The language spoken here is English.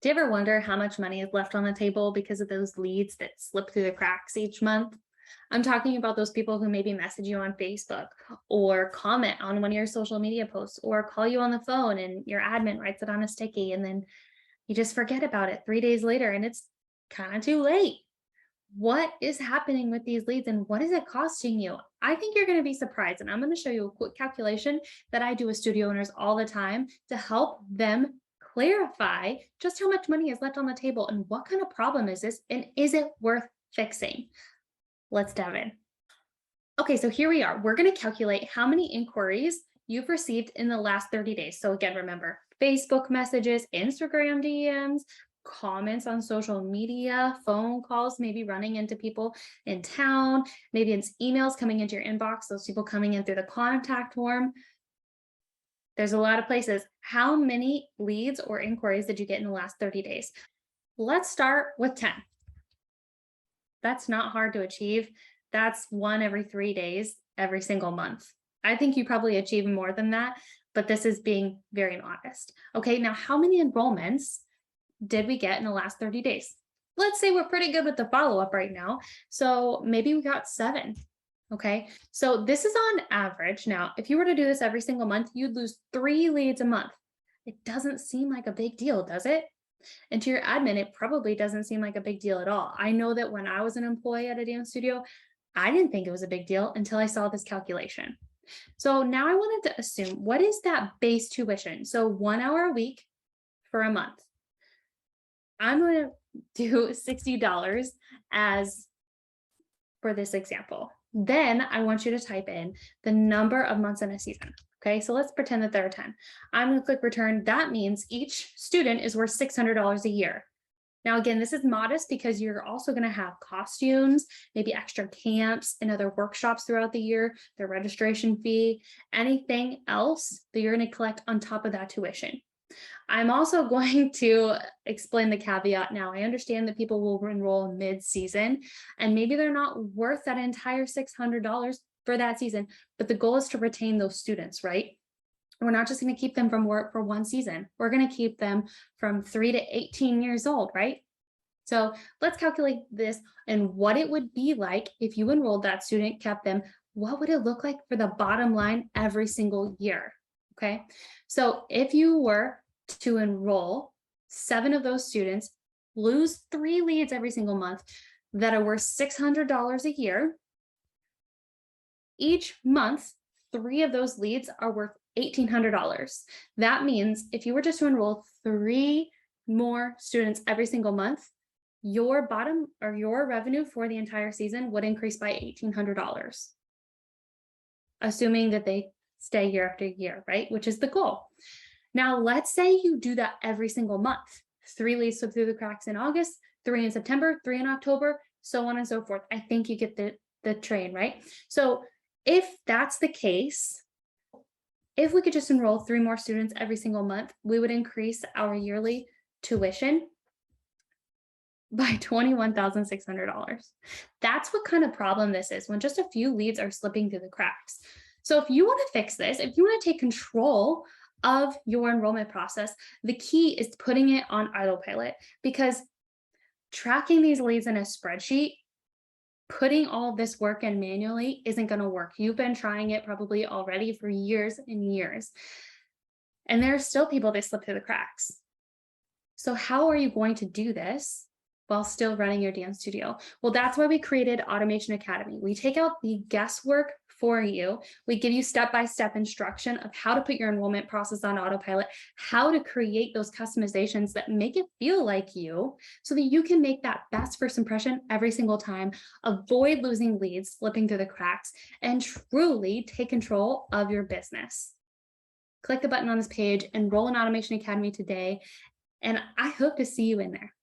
Do you ever wonder how much money is left on the table because of those leads that slip through the cracks each month? I'm talking about those people who maybe message you on Facebook or comment on one of your social media posts or call you on the phone and your admin writes it on a sticky and then you just forget about it 3 days later and it's kind of too late. What is happening with these leads and what is it costing you? I think you're going to be surprised. And I'm going to show you a quick calculation that I do with studio owners all the time to help them clarify just how much money is left on the table and what kind of problem is this and is it worth fixing? Let's dive in. Okay, so here we are. We're going to calculate how many inquiries you've received in the last 30 days. So again, remember Facebook messages, Instagram DMs, comments on social media, phone calls, maybe running into people in town, maybe it's emails coming into your inbox, those people coming in through the contact form. There's a lot of places. How many leads or inquiries did you get in the last 30 days? Let's start with 10. That's not hard to achieve. That's one every 3 days, every single month. I think you probably achieve more than that, but this is being very honest. Okay, now how many enrollments did we get in the last 30 days? Let's say we're pretty good with the follow-up right now. So maybe we got 7. Okay, so this is on average. Now, if you were to do this every single month, you'd lose 3 leads a month. It doesn't seem like a big deal, does it? And to your admin, it probably doesn't seem like a big deal at all. I know that when I was an employee at a dance studio, I didn't think it was a big deal until I saw this calculation. So now I wanted to assume, what is that base tuition? So 1 hour a week for a month. I'm going to do $60 as for this example. Then I want you to type in the number of months in a season. Okay, so let's pretend that there are 10. I'm going to click return. That means each student is worth $600 a year. Now, again, this is modest because you're also going to have costumes, maybe extra camps and other workshops throughout the year, the registration fee, anything else that you're going to collect on top of that tuition. I'm also going to explain the caveat now. I understand that people will enroll mid-season and maybe they're not worth that entire $600 for that season, but the goal is to retain those students, right? We're not just going to keep them from work for one season. We're going to keep them from 3 to 18 years old, right? So let's calculate this and what it would be like if you enrolled that student, kept them. What would it look like for the bottom line every single year? Okay, so if you were to enroll 7 of those students, lose 3 leads every single month that are worth $600 a year, each month, 3 of those leads are worth $1,800. That means if you were just to enroll 3 more students every single month, your bottom or your revenue for the entire season would increase by $1,800, assuming that they stay year after year, right? Which is the goal. Now, let's say you do that every single month. 3 leads slip through the cracks in August, 3 in September, 3 in October, so on and so forth. I think you get the train, right? So if that's the case, if we could just enroll 3 more students every single month, we would increase our yearly tuition by $21,600. That's what kind of problem this is when just a few leads are slipping through the cracks. So if you want to fix this, if you want to take control of your enrollment process, the key is putting it on autopilot, because tracking these leads in a spreadsheet, putting all this work in manually isn't going to work. You've been trying it probably already for years and years, and there are still people that slip through the cracks. So how are you going to do this while still running your dance studio? Well, that's why we created Automation Academy. We take out the guesswork for you. We give you step-by-step instruction of how to put your enrollment process on autopilot, how to create those customizations that make it feel like you, so that you can make that best first impression every single time, avoid losing leads, slipping through the cracks, and truly take control of your business. Click the button on this page, enroll in Automation Academy today, and I hope to see you in there.